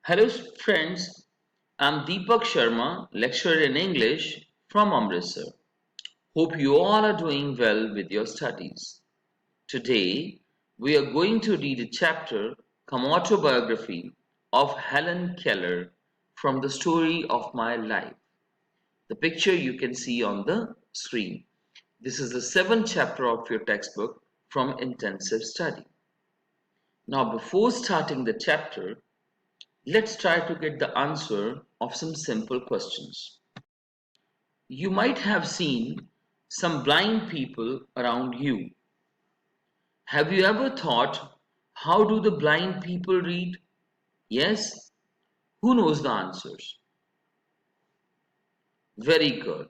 Hello friends, I'm Deepak Sharma, lecturer in English from Amritsar. Hope you all are doing well with your studies. Today, we are going to read a chapter, come autobiography of Hellen Keller from the story of my life. The picture you can see on the screen. This is the seventh chapter of your textbook from intensive study. Now, before starting the chapter, let's try to get the answer of some simple questions. You might have seen some blind people around you. Have you ever thought, how do the blind people read? Yes? Who knows the answers? Very good.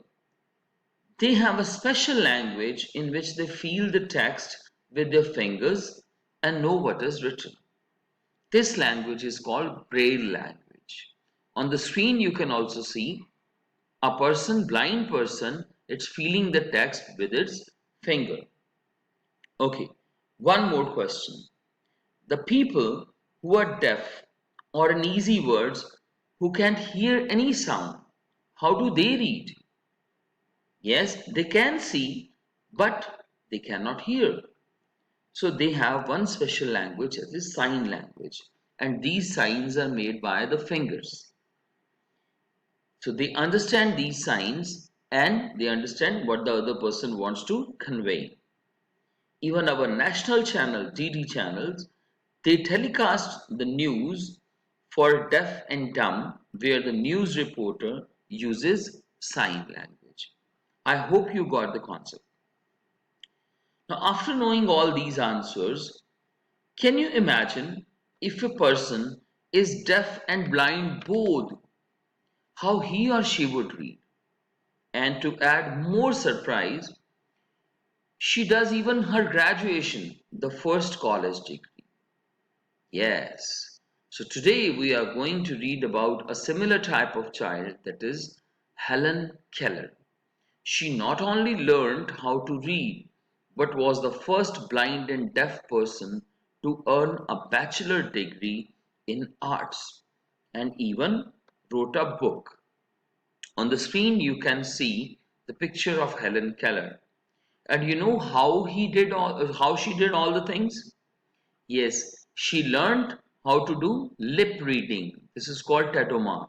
They have a special language in which they feel the text with their fingers and know what is written. This language is called Braille language. On the screen you can also see a blind person, it's feeling the text with its finger. Okay, one more question. The people who are deaf, or in easy words, who can't hear any sound, how do they read? Yes, they can see, but they cannot hear. So they have one special language that is sign language, and these signs are made by the fingers. So they understand these signs and they understand what the other person wants to convey. Even our national channel, DD channels, they telecast the news for deaf and dumb, where the news reporter uses sign language. I hope you got the concept. Now, after knowing all these answers, can you imagine if a person is deaf and blind both, how he or she would read? And to add more surprise, she does even her graduation, the first college degree. Yes. So today we are going to read about a similar type of child, that is Hellen Keller. She not only learned how to read, but was the first blind and deaf person to earn a bachelor degree in arts and even wrote a book. On the screen you can see the picture of Hellen Keller. And you know how she did all the things? Yes, she learned how to do lip reading. This is called tatoma.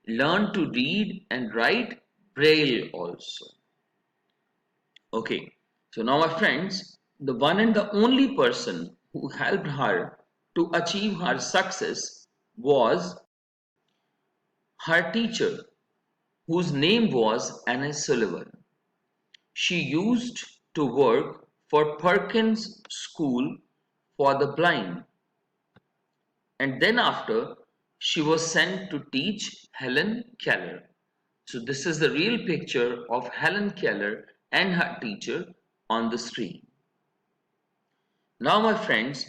Learned to read and write braille also. Okay, so now my friends, the one and the only person who helped her to achieve her success was her teacher, whose name was Anna Sullivan. She used to work for Perkins School for the Blind, and then after she was sent to teach Hellen Keller. So this is the real picture of Hellen Keller and her teacher on the screen. Now my friends,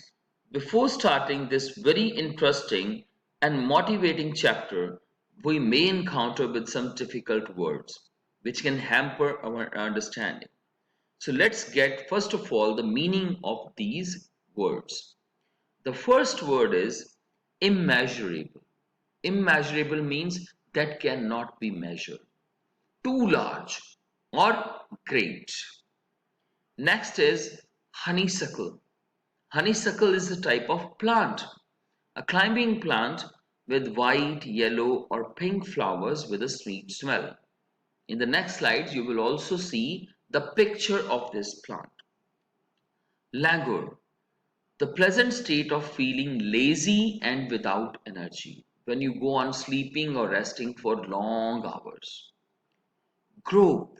before starting this very interesting and motivating chapter, we may encounter with some difficult words which can hamper our understanding. So let's get first of all the meaning of these words. The first word is immeasurable. Immeasurable means that cannot be measured. Too large or great. Next is honeysuckle. Honeysuckle is a type of plant, a climbing plant with white, yellow or pink flowers with a sweet smell. In the next slides, you will also see the picture of this plant. Languor, the pleasant state of feeling lazy and without energy when you go on sleeping or resting for long hours. Grope,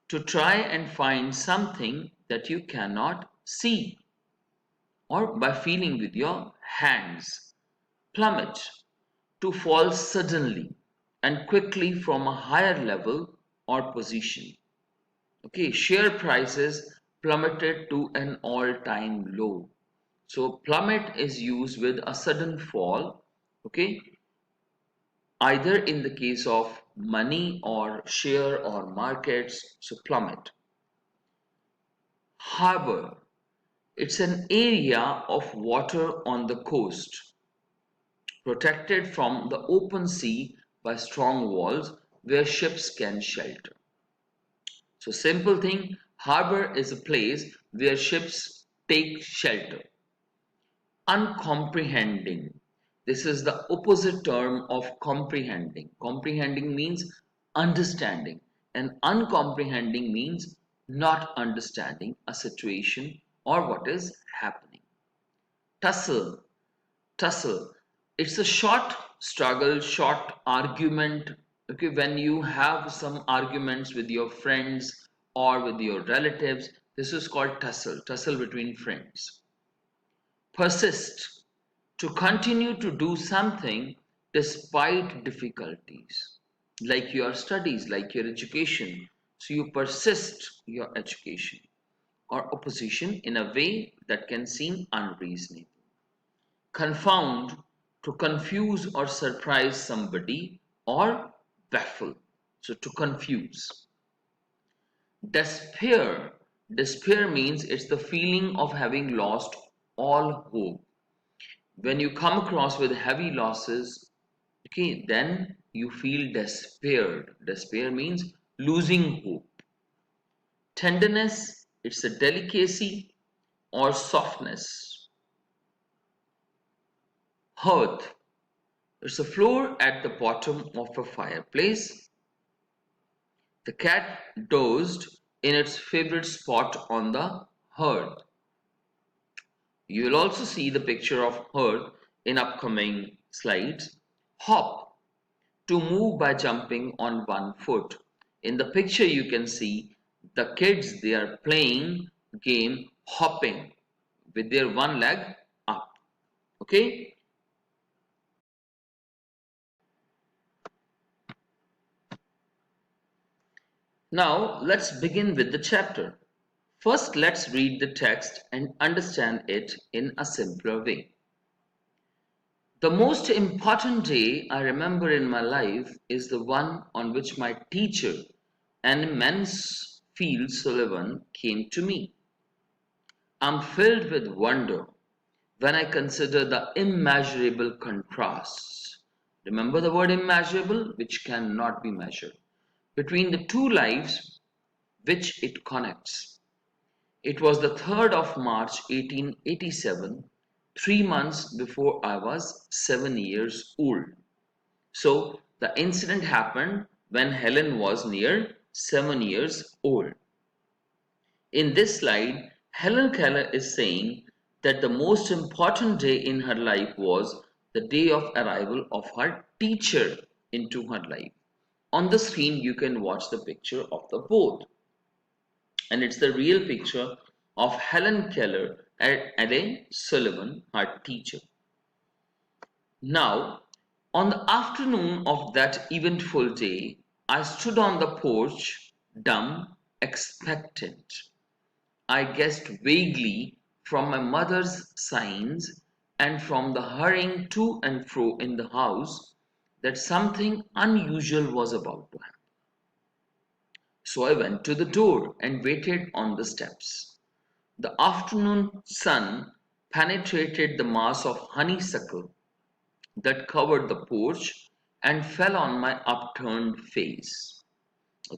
to try and find something that you cannot see or by feeling with your hands. Plummet, to fall suddenly and quickly from a higher level or position. Okay, share prices plummeted to an all-time low. So plummet is used with a sudden fall, okay, either in the case of money or share or markets, so plummet. Harbor, it's an area of water on the coast. protected from the open sea by strong walls where ships can shelter. So, simple thing, harbor is a place where ships take shelter. Uncomprehending. This is the opposite term of comprehending. Comprehending means understanding, and uncomprehending means not understanding a situation or what is happening. Tussle. Tussle. It's a short struggle, short argument. Okay, when you have some arguments with your friends or with your relatives, this is called tussle, tussle between friends. Persist, to continue to do something despite difficulties, like your studies, like your education. So you persist your education or opposition in a way that can seem unreasonable. Confound, to confuse or surprise somebody or baffle. So to confuse. Despair. Despair means it's the feeling of having lost all hope. When you come across with heavy losses, okay, then you feel despaired. Despair means losing hope. Tenderness, it's a delicacy or softness. Hearth, it's a floor at the bottom of a fireplace. The cat dozed in its favorite spot on the hearth. You will also see the picture of hearth in upcoming slides. Hop, to move by jumping on one foot. In the picture you can see the kids, they are playing game hopping with their one leg up. Okay. Now let's begin with the chapter. First, let's read the text and understand it in a simpler way. The most important day I remember in my life is the one on which my teacher, Anne Mansfield Sullivan, came to me. I'm filled with wonder when I consider the immeasurable contrasts. Remember the word immeasurable, which cannot be measured, between the two lives which it connects. It was the 3rd of March 1887, 3 months before I was 7 years old. So the incident happened when Helen was near 7 years old. In this slide, Helen Keller is saying that the most important day in her life was the day of arrival of her teacher into her life. On the screen, you can watch the picture of the both. And it's the real picture of Helen Keller and Ellen Sullivan, her teacher. Now, on the afternoon of that eventful day, I stood on the porch, dumb, expectant. I guessed vaguely from my mother's signs and from the hurrying to and fro in the house that something unusual was about to happen. So I went to the door and waited on the steps. The afternoon sun penetrated the mass of honeysuckle that covered the porch and fell on my upturned face.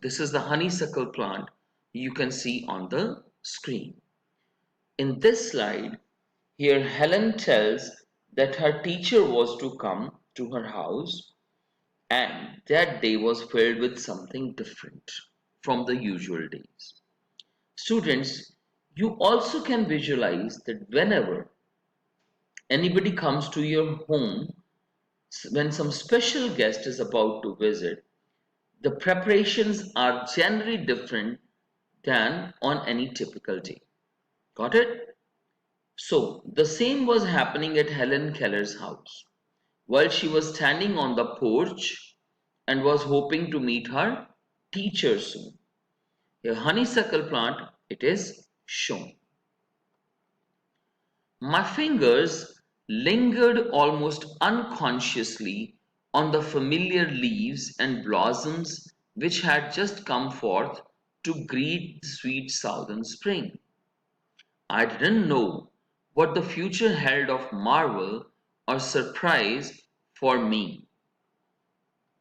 This is the honeysuckle plant you can see on the screen. In this slide, here Helen tells that her teacher was to come to her house and that day was filled with something different from the usual days. Students, you also can visualize that whenever anybody comes to your home, when some special guest is about to visit, the preparations are generally different than on any typical day. Got it? So, the same was happening at Helen Keller's house. While she was standing on the porch and was hoping to meet her teacher soon. A honeysuckle plant, it is shown. My fingers lingered almost unconsciously on the familiar leaves and blossoms which had just come forth to greet the sweet southern spring. I didn't know what the future held of marvel or surprise for me.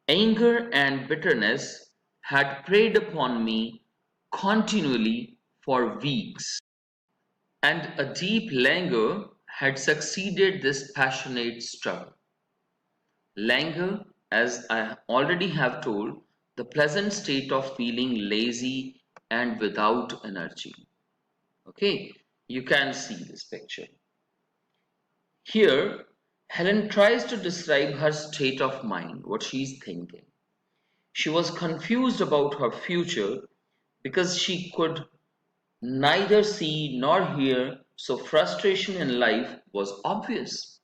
Anger and bitterness had preyed upon me continually for weeks, and a deep languor had succeeded this passionate struggle. Languor, as I already have told, the pleasant state of feeling lazy and without energy. Okay, you can see this picture. Here, Helen tries to describe her state of mind, what she's thinking. She was confused about her future because she could neither see nor hear, so frustration in life was obvious.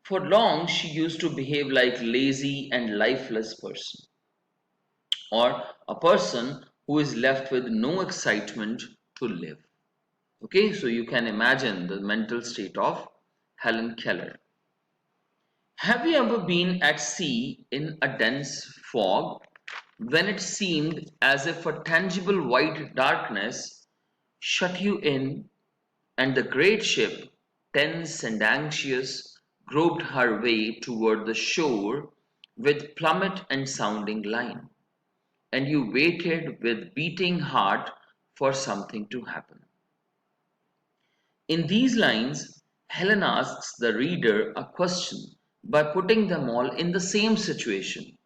For long she used to behave like lazy and lifeless person, or a person who is left with no excitement to live. Okay, so you can imagine the mental state of Helen Keller. Have you ever been at sea in a dense fog when it seemed as if a tangible white darkness shut you in and the great ship, tense and anxious, groped her way toward the shore with plummet and sounding line, and you waited with beating heart for something to happen? In these lines, Helen asks the reader a question by putting them all in the same situation.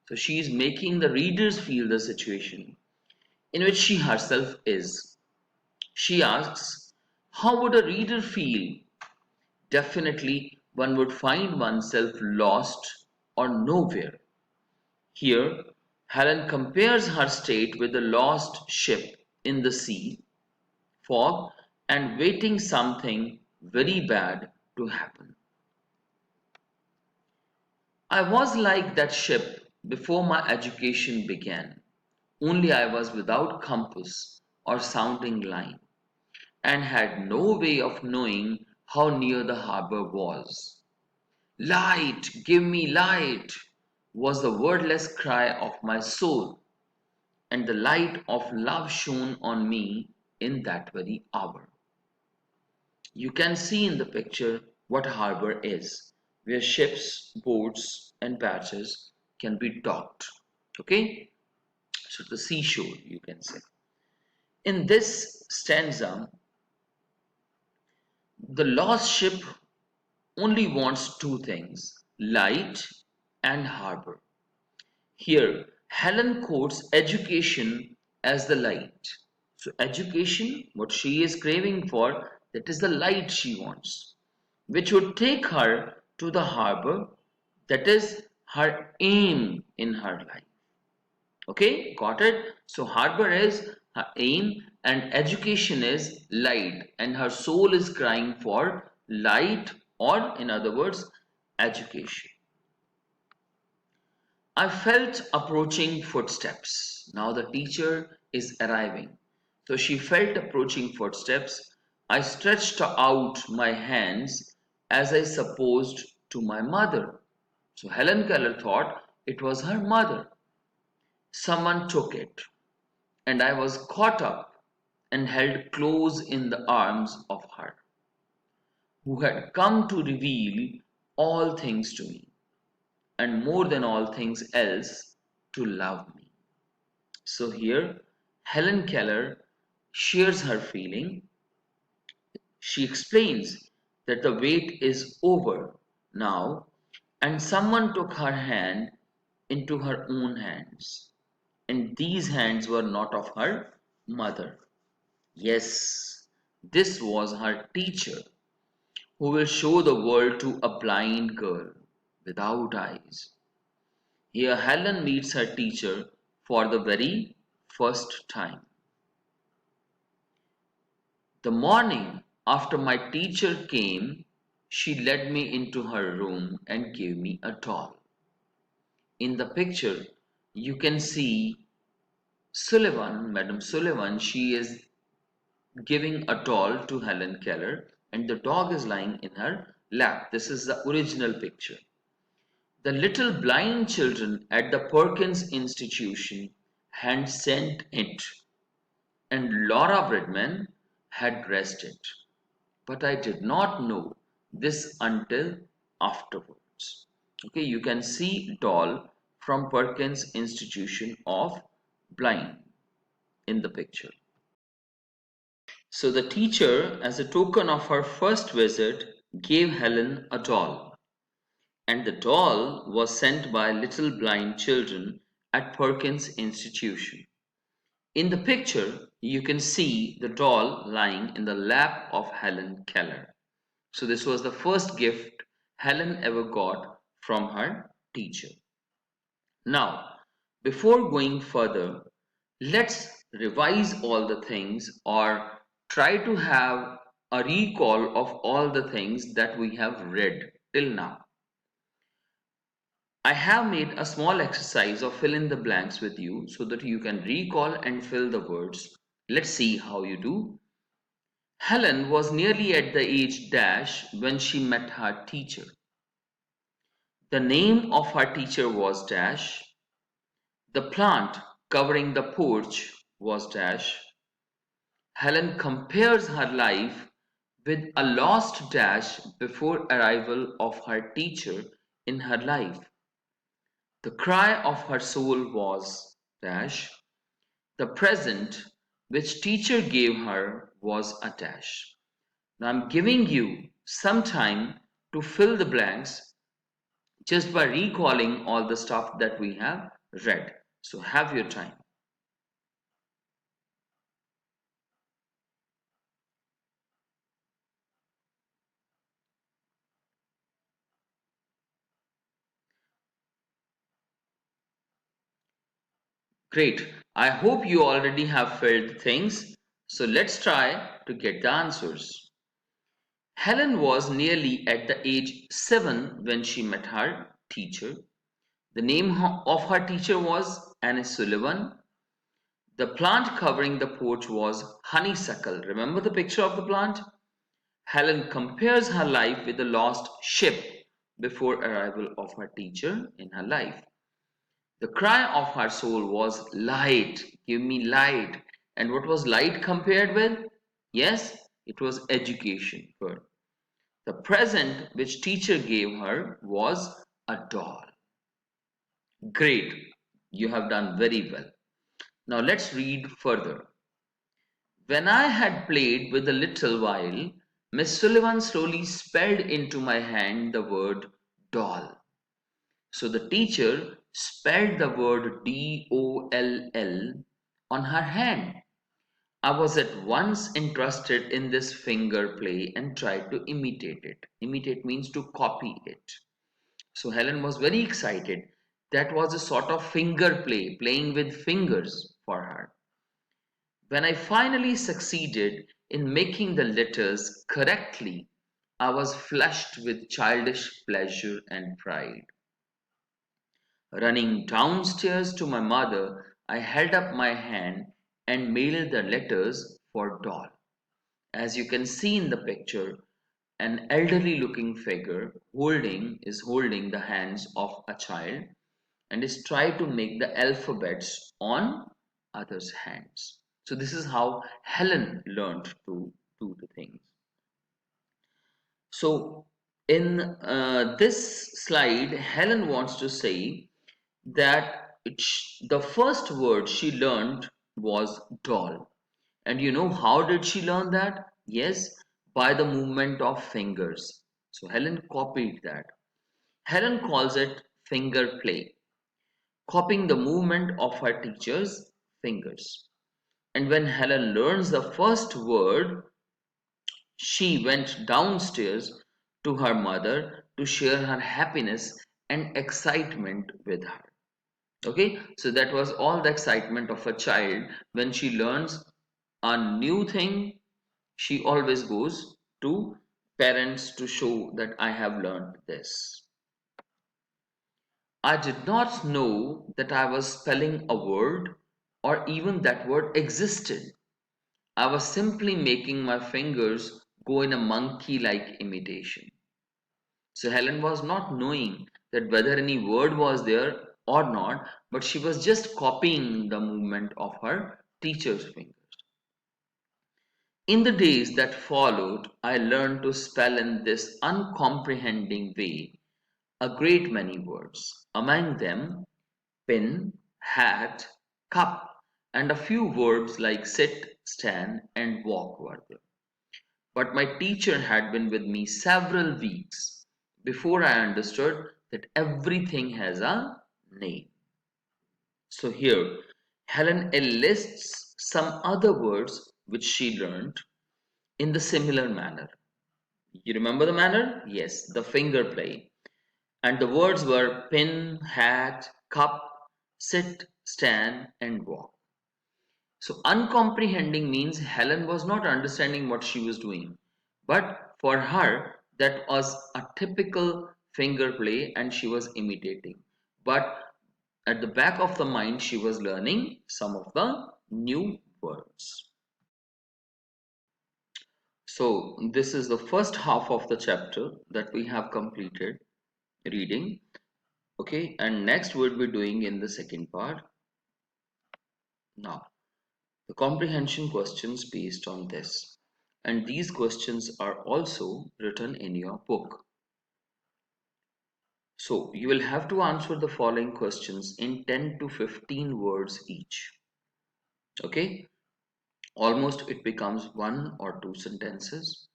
So she is making the readers feel the situation in which she herself is. She asks, how would a reader feel? Definitely, one would find oneself lost or nowhere. Here, Helen compares her state with a lost ship in the sea, fog, and waiting something very bad to happen. I was like that ship before my education began, only I was without compass or sounding line, and had no way of knowing how near the harbour was. Light, give me light, was the wordless cry of my soul, and the light of love shone on me in that very hour. You can see in the picture what harbour is, where ships, boats, and barges can be docked. Okay, so the seashore, you can say. In this stanza, the lost ship only wants two things: light and harbour. Here, Helen quotes education as the light. So, education, what she is craving for, that is the light she wants, which would take her to the harbour, that is her aim in her life. Okay, got it? So, harbour is her aim, and education is light, and her soul is crying for light, or in other words, education. I felt approaching footsteps. Now the teacher is arriving. So she felt approaching footsteps. I stretched out my hands as I supposed to my mother. So Helen Keller thought it was her mother. Someone took it, and I was caught up and held close in the arms of her, who had come to reveal all things to me, and more than all things else, to love me. So here, Helen Keller shares her feeling. She explains that the wait is over now, and someone took her hand into her own hands. And these hands were not of her mother. Yes, this was her teacher, who will show the world to a blind girl without eyes. Here, Helen meets her teacher for the very first time. The morning after my teacher came, she led me into her room and gave me a doll. In the picture, you can see Sullivan, Madam Sullivan, she is giving a doll to Helen Keller, and the dog is lying in her lap. This is the original picture. The little blind children at the Perkins Institution had sent it, and Laura Bridman had dressed it. But I did not know this until afterwards. Okay, you can see doll from Perkins Institution of Blind in the picture. So the teacher, as a token of her first visit, gave Helen a doll, and the doll was sent by little blind children at Perkins Institution. In the picture, you can see the doll lying in the lap of Helen Keller. So this was the first gift Helen ever got from her teacher. Now, before going further, let's revise all the things or try to have a recall of all the things that we have read till now. I have made a small exercise of fill in the blanks with you so that you can recall and fill the words. Let's see how you do. Helen was nearly at the age dash when she met her teacher. The name of her teacher was dash. The plant covering the porch was dash. Helen compares her life with a lost dash before arrival of her teacher in her life. The cry of her soul was dash. The present which teacher gave her was a dash. Now I'm giving you some time to fill the blanks just by recalling all the stuff that we have read. So have your time. Great. I hope you already have filled things. So let's try to get the answers. Helen was nearly at the age 7 when she met her teacher. The name of her teacher was Anne Sullivan. The plant covering the porch was honeysuckle. Remember the picture of the plant? Helen compares her life with a lost ship before arrival of her teacher in her life. The cry of her soul was light, give me light. And what was light compared with? Yes, it was education. Good. The present which teacher gave her was a doll. Great, you have done very well. Now let's read further. When I had played with a little while, Miss Sullivan slowly spelled into my hand the word doll. So the teacher spelled the word DOLL on her hand. I was at once interested in this finger play and tried to imitate it. Imitate means to copy it. So Helen was very excited. That was a sort of finger play, playing with fingers for her. When I finally succeeded in making the letters correctly, I was flushed with childish pleasure and pride. Running downstairs to my mother, I held up my hand and mailed the letters for doll. As you can see in the picture, an elderly looking figure is holding the hands of a child and is trying to make the alphabets on others' hands. So this is how Helen learned to do the things. So in this slide, Helen wants to say that the first word she learned was doll. And you know how did she learn that? Yes, by the movement of fingers. So Helen copied that. Helen calls it finger play, copying the movement of her teacher's fingers. And when Helen learns the first word, she went downstairs to her mother to share her happiness and excitement with her. Okay, so that was all the excitement of a child when she learns a new thing. She always goes to parents to show that I have learned this. I did not know that I was spelling a word or even that word existed. I was simply making my fingers go in a monkey like imitation. So Helen was not knowing that whether any word was there or not, but she was just copying the movement of her teacher's fingers. In the days that followed, I learned to spell in this uncomprehending way, a great many words. Among them, pin, hat, cup, and a few verbs like sit, stand, and walk were there. But my teacher had been with me several weeks before I understood that everything has a name. So here, Helen lists some other words which she learned in the similar manner. You remember the manner? Yes, the finger play. And the words were pin, hat, cup, sit, stand, and walk. So, uncomprehending means Helen was not understanding what she was doing. But for her, that was a typical finger play and she was imitating. But at the back of the mind, she was learning some of the new words. So, this is the first half of the chapter that we have completed reading. Okay, and next we'll be doing in the second part. Now, the comprehension questions based on this. And these questions are also written in your book. So, you will have to answer the following questions in 10 to 15 words each. Okay, almost it becomes one or two sentences.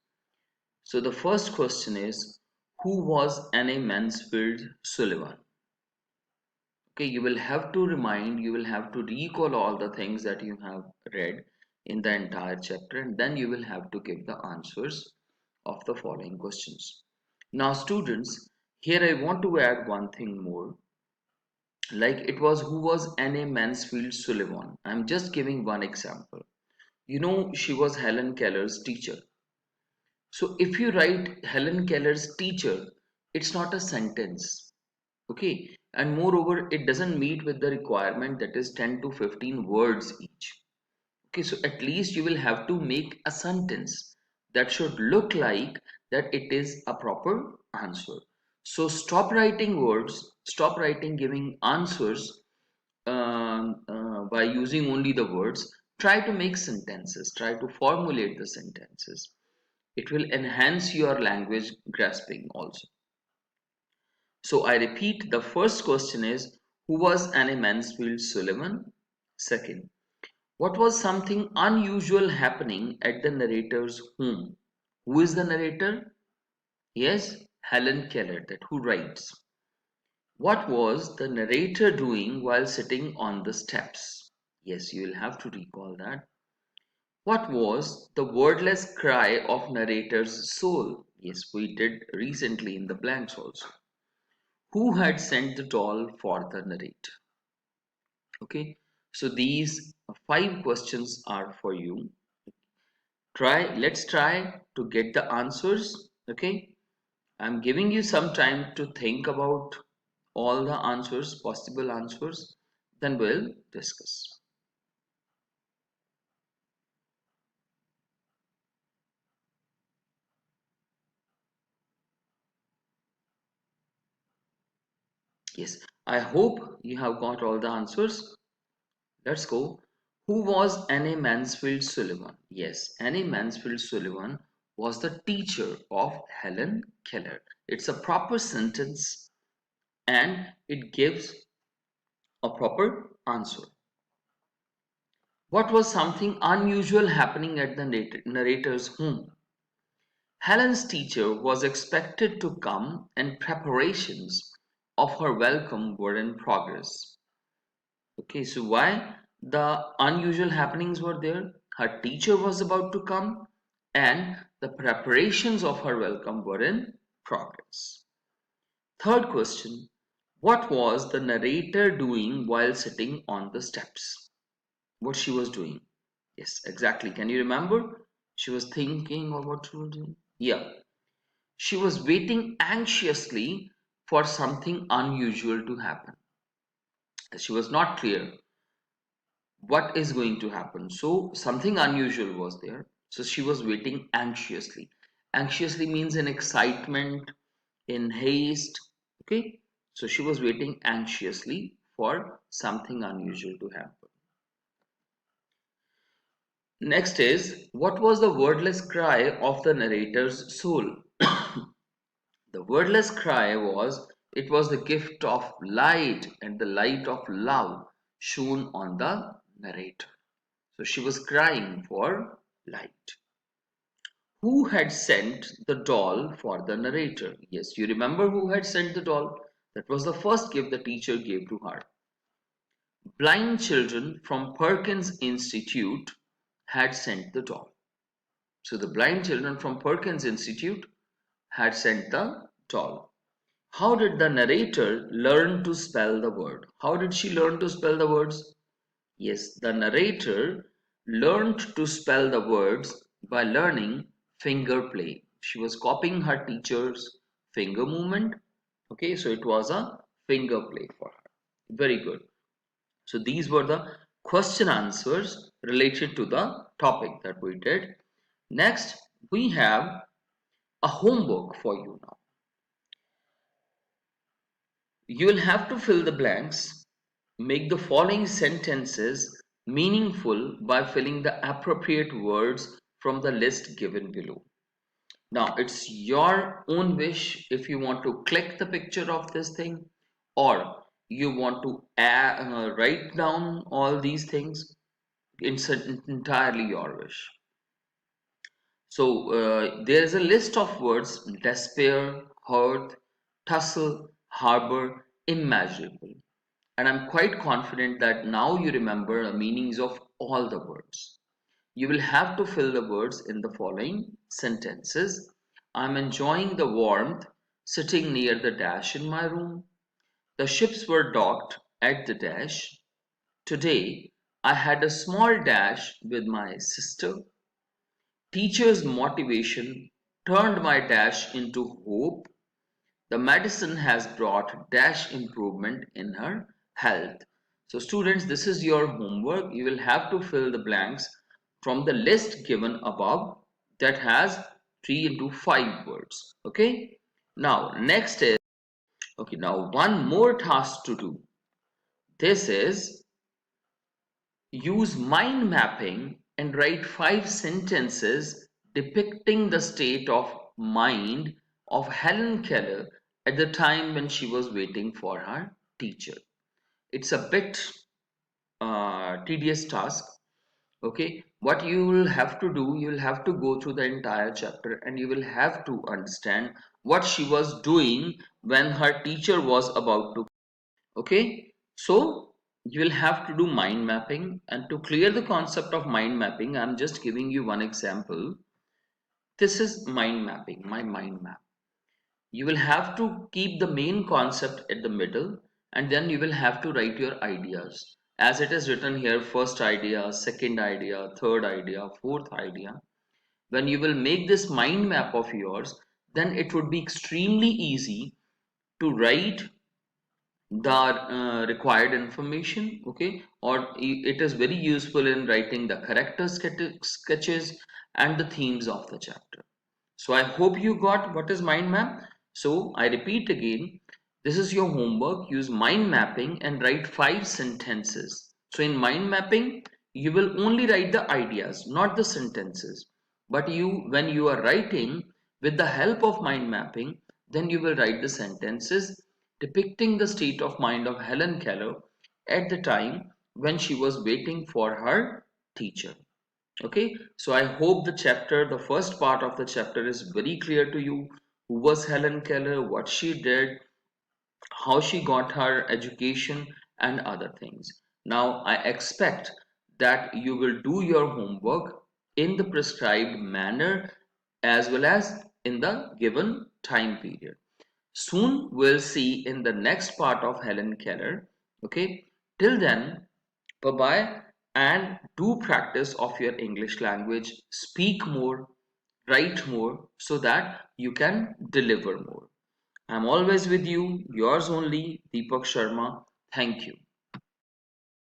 So, the first question is, who was Anne Mansfield Sullivan? Okay, you will have to remind, you will have to recall all the things that you have read in the entire chapter, and then you will have to give the answers of the following questions. Now, students, here I want to add one thing more. Like it was who was Anne Mansfield Sullivan. I'm just giving one example. You know, she was Helen Keller's teacher. So if you write Helen Keller's teacher, it's not a sentence. Okay, and moreover it doesn't meet with the requirement that is 10 to 15 words each. Okay, so at least you will have to make a sentence that should look like that it is a proper answer. So stop writing words, stop writing giving answers by using only the words. Try to make sentences, try to formulate the sentences. It will enhance your language grasping also. So I repeat, the first question is, who was Anne Mansfield Sullivan? Second, what was something unusual happening at the narrator's home? Who is the narrator? Yes, Helen Keller, that who writes. What was the narrator doing while sitting on the steps? Yes, you will have to recall that. What was the wordless cry of narrator's soul? Yes, we did recently in the blanks also. Who had sent the doll for the narrator? Okay, so these five questions are for you. Let's try to get the answers. Okay, I'm giving you some time to think about all the answers, possible answers, then we'll discuss. Yes, I hope you have got all the answers. Let's go. Who was Anne Mansfield Sullivan? Yes, Anne Mansfield Sullivan was the teacher of Helen Keller. It's a proper sentence and it gives a proper answer. What was something unusual happening at the narrator's home? Helen's teacher was expected to come and preparations of her welcome were in progress. Okay, so why the unusual happenings were there? Her teacher was about to come and the preparations of her welcome were in progress. Third question, what was the narrator doing while sitting on the steps? What she was doing? Yes, exactly. Can you remember? She was thinking of what she was doing. Yeah, she was waiting anxiously for something unusual to happen. She was not clear what is going to happen. So something unusual was there. So she was waiting anxiously. Anxiously means in excitement, in haste. Okay. So she was waiting anxiously for something unusual to happen. Next is, what was the wordless cry of the narrator's soul? The wordless cry was It was the gift of light and the light of love shone on the narrator. So she was crying for light. Who had sent the doll for the narrator? Yes, you remember who had sent the doll? That was the first gift the teacher gave to her. Blind children from Perkins Institute had sent the doll. So the blind children from Perkins Institute had sent the doll. How did the narrator learn to spell the word? How did she learn to spell the words? Yes, the narrator learned to spell the words by learning finger play. She was copying her teacher's finger movement. Okay, so it was a finger play for her. Very good. So these were the question answers related to the topic that we did. Next, we have a homework for you now. You will have to fill the blanks. Make the following sentences meaningful by filling the appropriate words from the list given below. Now, it's your own wish if you want to click the picture of this thing or you want to write down all these things. It's entirely your wish. So, there is a list of words: despair, hurt, tussle, harbor, immeasurable. And I'm quite confident that now you remember the meanings of all the words. You will have to fill the words in the following sentences. I'm enjoying the warmth sitting near the dash in my room. The ships were docked at the dash. Today, I had a small dash with my sister. Teacher's motivation turned my dash into hope. The medicine has brought dash improvement in her health. So students, this is your homework. You will have to fill the blanks from the list given above that has 3 into 5 words. Okay. Now next is, okay, now one more task to do. This is use mind mapping and write 5 sentences depicting the state of mind of Helen Keller at the time when she was waiting for her teacher. It's a bit tedious task. Okay, what you will have to do, you will have to go through the entire chapter and you will have to understand what she was doing when her teacher was about to. Okay, so you will have to do mind mapping, and to clear the concept of mind mapping, I'm just giving you one example. This is mind mapping, my mind map. You will have to keep the main concept at the middle, and then you will have to write your ideas. As it is written here, first idea, second idea, third idea, fourth idea. When you will make this mind map of yours, then it would be extremely easy to write the required information. Okay, or it is very useful in writing the character sketches and the themes of the chapter. So I hope you got what is mind map. So I repeat again, this is your homework. Use mind mapping and write 5 sentences. So in mind mapping, you will only write the ideas, not the sentences. But when you are writing with the help of mind mapping, then you will write the sentences depicting the state of mind of Helen Keller at the time when she was waiting for her teacher. Okay, so I hope the first part of the chapter is very clear to you. Who was Helen Keller, what she did, how she got her education, and other things. Now, I expect that you will do your homework in the prescribed manner as well as in the given time period. Soon we'll see in the next part of Helen Keller. Okay, till then, bye bye, and do practice of your English language. Speak more, write more so that you can deliver more. I'm always with you, yours only, Deepak Sharma. Thank you.